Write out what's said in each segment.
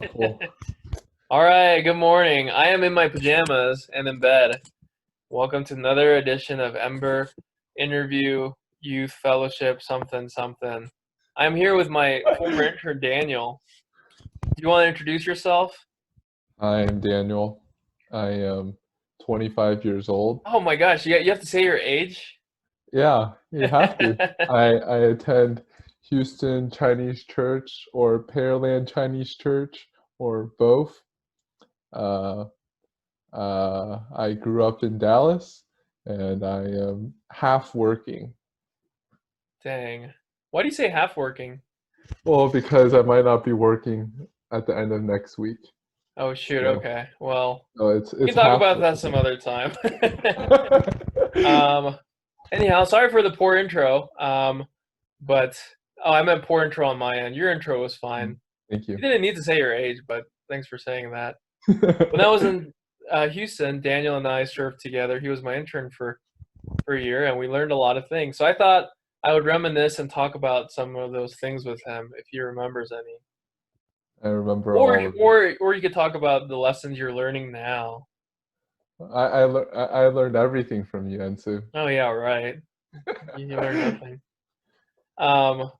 Cool. All right, good morning. I am in my pajamas and in bed. Welcome to another edition of Ember Interview Youth Fellowship something something. I'm here with my former intern Daniel. Do you want to introduce yourself? I am Daniel. I am 25 years old. Oh my gosh, you have to say your age? Yeah, you have to. I attend Houston Chinese Church or Pearland Chinese Church or both. Uh, I grew up in Dallas and I am half working. Dang. Why do you say half working? Well, because I might not be working at the end of next week. Oh shoot, So, okay. Well, so it's we can it's talk half about that work. some other time. um Anyhow, sorry for the poor intro. But I meant poor intro on my end. Your intro was fine. Thank You you. didn't need to say your age, but thanks for saying that. When I was in Houston, Daniel and I served together. He was my intern for a year, and we learned a lot of things. So I thought I would reminisce and talk about some of those things with him if he remembers any, I remember or all of it. or you could talk about the lessons you're learning now. I learned everything from you, Ensu. Oh yeah, right. You learned nothing.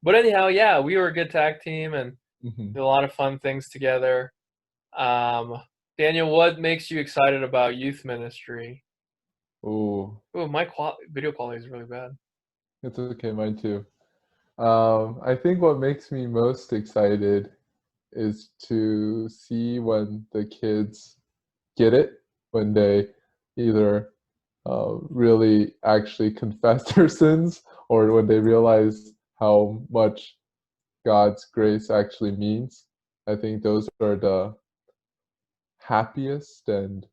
But anyhow, yeah, we were a good tag team and Hmm. did a lot of fun things together. Um, Daniel, what makes you excited about youth ministry? Ooh, Oh, my video quality is really bad. it's okay, mine too. I think what makes me most excited is to see when the kids get it, when they either really actually confess their sins or when they realize how much God's grace actually means. I think those are the happiest and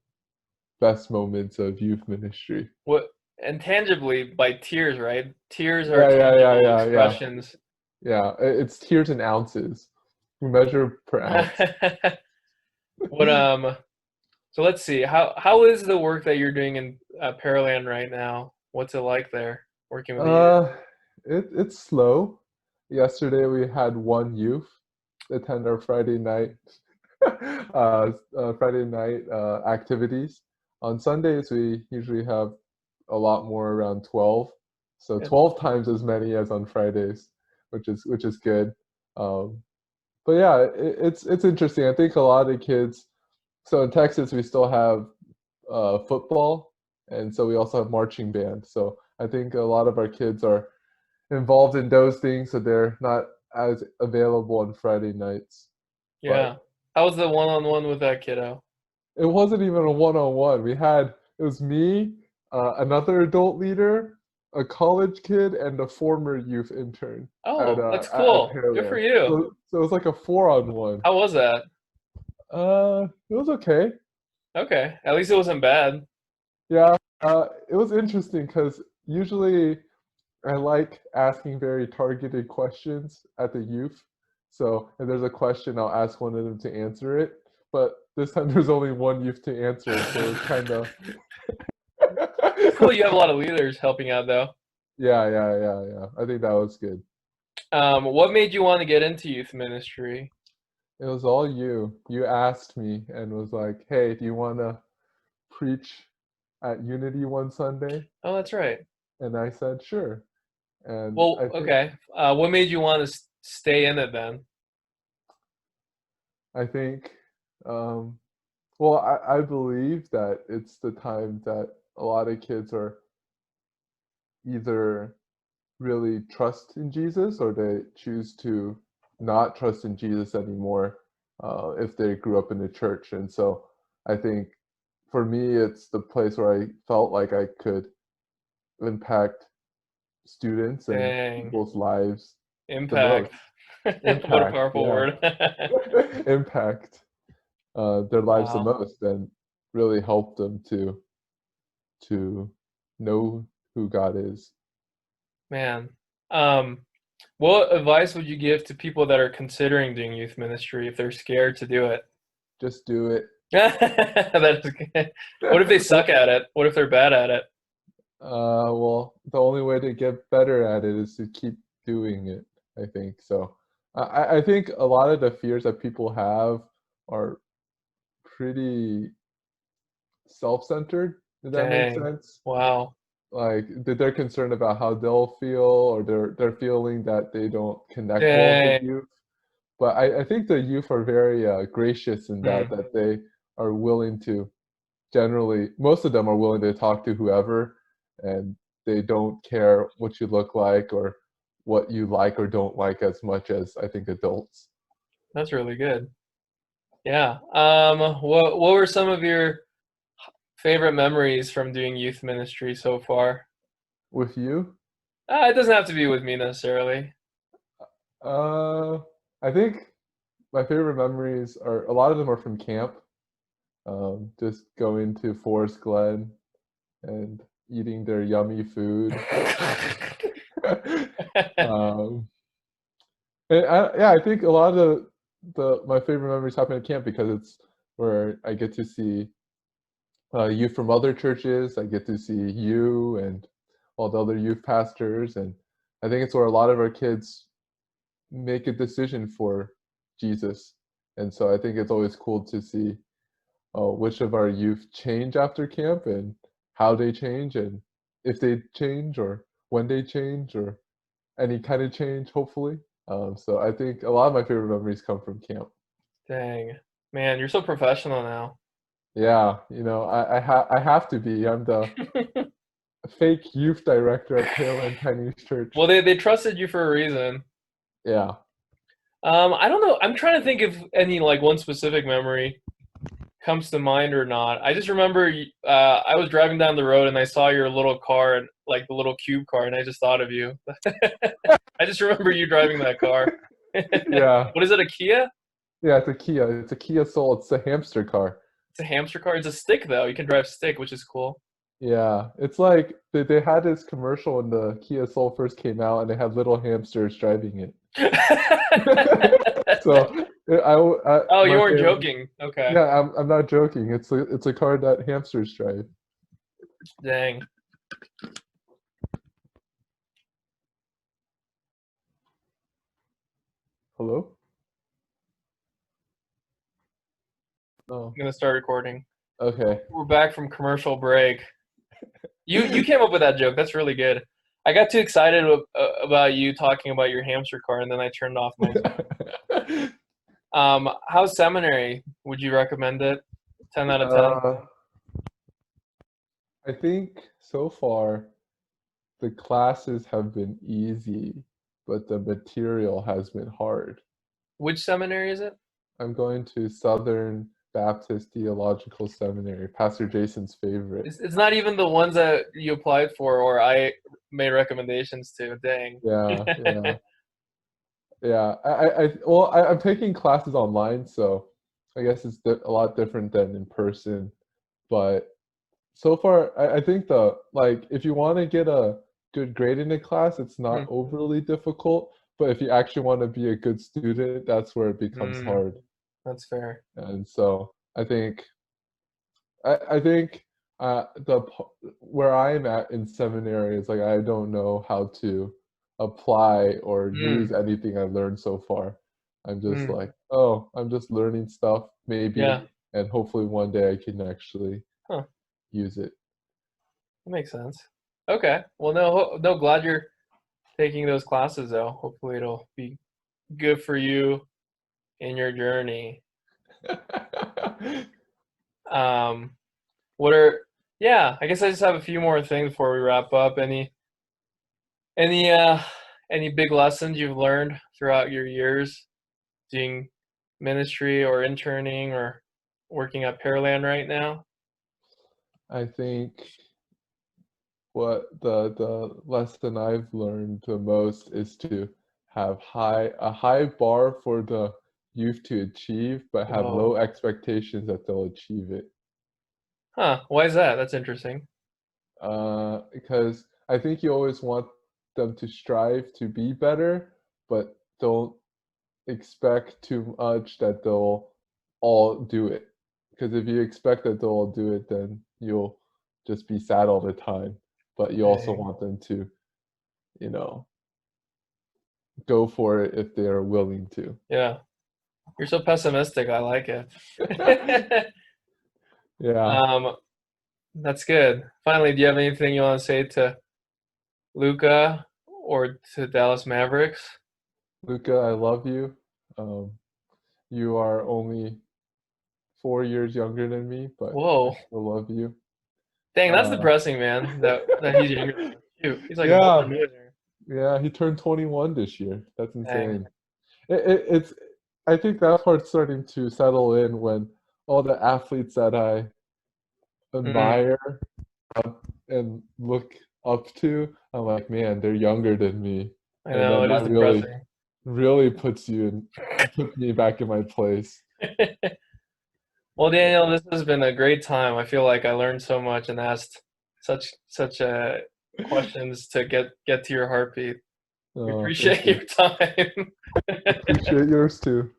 best moments of youth ministry. What and tangibly by tears, right? Tears are Yeah, yeah, yeah, tangible yeah, yeah. expressions. Yeah, it's tears in ounces. We measure per ounce. What So let's see. How is the work that you're doing in Pearland right now? What's it like there working with the youth? Uh, it's slow. Yesterday we had one youth attend our Friday night activities. On Sundays we usually have a lot more, around 12. So Yeah. 12 times as many as on Fridays, which is good. Um, but yeah, it's interesting. I think a lot of kids. So in Texas, we still have football, and so we also have marching band. So I think a lot of our kids are involved in those things, so they're not as available on Friday nights. Yeah. But How was the one-on-one with that kiddo? it wasn't even a one-on-one. It was me, another adult leader, a college kid, and a former youth intern Oh, that's at cool. Good for Pearland. you. So it was like a four-on-one. How was that? It was okay. Okay. At least it wasn't bad. Yeah, it was interesting because usually I like asking very targeted questions at the youth. So if there's a question, I'll ask one of them to answer it. But this time there's only one youth to answer it, so it was kind of It's cool you have a lot of leaders helping out though. yeah, yeah, yeah, yeah. I think that was good. What made you want to get into youth ministry? It was all you. You asked me and was like, "Hey, do you want to preach at Unity one Sunday?" Oh, that's right. And I said, "Sure." And Well, okay. What made you want to stay in it then? I think well, I believe that it's the time that a lot of kids are either really trust in Jesus or they choose to not trust in Jesus anymore if they grew up in the church. And so I think for me, it's the place where I felt like I could impact students and Dang. people's lives the Impact. most. What a Impact, powerful yeah. word. Impact their lives the Wow. most and really help them to know who God is. Man. Um, what advice would you give to people that are considering doing youth ministry if they're scared to do it? Just do it. That's good. What if they suck at it? What if they're bad at it? Well, the only way to get better at it is to keep doing it, I think. So I think a lot of the fears that people have are pretty self-centered, if that makes Dang. sense. Wow. Like they're concerned about how they'll feel, or they're feeling that they don't connect well with Dang. the youth. But I think the youth are very gracious in Hmm. that they are willing to, generally, most of them are willing to talk to whoever, and they don't care what you look like or what you like or don't like as much as I think adults. That's really good. Yeah. What were some of your favorite memories from doing youth ministry so far? With you, It doesn't have to be with me necessarily. uh, I think my favorite memories are, a lot of them are from camp. Just going to Forest Glen and eating their yummy food. um, yeah, I think a lot of the my favorite memories happen at camp because it's where I get to see youth from other churches. I get to see you and all the other youth pastors, and I think it's where a lot of our kids make a decision for Jesus. And so I think it's always cool to see which of our youth change after camp and how they change and if they change or when they change or any kind of change, hopefully. So I think a lot of my favorite memories come from camp. Dang. Man, you're so professional now. Yeah, I have to be. I'm the fake youth director at Pearland Chinese Church. Well, they trusted you for a reason. Yeah. I don't know. I'm trying to think if any like one specific memory comes to mind or not. I just remember I was driving down the road and I saw your little car, like the little cube car, and I just thought of you. I just remember you driving that car. Yeah. What is it? A Kia? Yeah, it's a Kia. It's a Kia Soul. It's a hamster car. It's a hamster car. It's a stick though. You can drive stick, which is cool. Yeah, it's like they had this commercial when the Kia Soul first came out, and they had little hamsters driving it. So Oh, you my weren't family. joking. Okay. Yeah, I'm not joking. It's a car that hamsters drive. Dang. Hello? Oh, I'm gonna start recording. okay. We're back from commercial break. You came up with that joke. That's really good. I got too excited about you talking about your hamster car, and then I turned off myself. How's seminary? Would you recommend it? 10 out of 10. uh, I think so far the classes have been easy, but the material has been hard. Which seminary is it? I'm going to Southern Baptist Theological Seminary, Pastor Jason's favorite. It's not even the ones that you applied for or I made recommendations to. Dang. Yeah, yeah, yeah. I'm taking classes online, so I guess it's a lot different than in person. But so far, I think if you want to get a good grade in a class, it's not Hmm. overly difficult. But if you actually want to be a good student, that's where it becomes Mm, hard. that's fair. And so I think where I'm at in seminary is like I don't know how to apply or use Mm, anything I learned so far. I'm just mm, like, oh, I'm just learning stuff maybe, yeah. and hopefully one day I can actually Huh. use it. That makes sense. Okay. Well, no, glad you're taking those classes though. Hopefully it'll be good for you in your journey. Um, what are yeah, I guess I just have a few more things before we wrap up. Any uh any big lessons you've learned throughout your years doing ministry or interning or working at Pearland right now? I think what the lesson I've learned the most is to have a high bar for the youth to achieve, but have Whoa. low expectations that they'll achieve it. Huh, why is that? That's interesting. Because I think you always want them to strive to be better, but don't expect too much that they'll all do it. Because if you expect that they'll all do it, then you'll just be sad all the time. But you also Dang. want them to, you know, go for it if they are willing to. Yeah. You're so pessimistic. I like it. Yeah, um, that's good. Finally, do you have anything you want to say to Luca or to Dallas Mavericks? Luca, I love you. Um, you are only 4 years younger than me, but I Whoa, still love you. dang, that's Uh, depressing, man. That he's younger than you. Shoot, he's like a yeah, multi-millionaire. yeah, he turned 21 this year. That's Dang. insane. It's, I think that part's starting to settle in when all the athletes that I Mm, admire and look up to, I'm like, man, they're younger than me. I And know then it is that really, depressing. really puts me back in my place. Well, Daniel, this has been a great time. I feel like I learned so much and asked such questions to get to your heartbeat. We appreciate Thank you. your time. Appreciate yours too.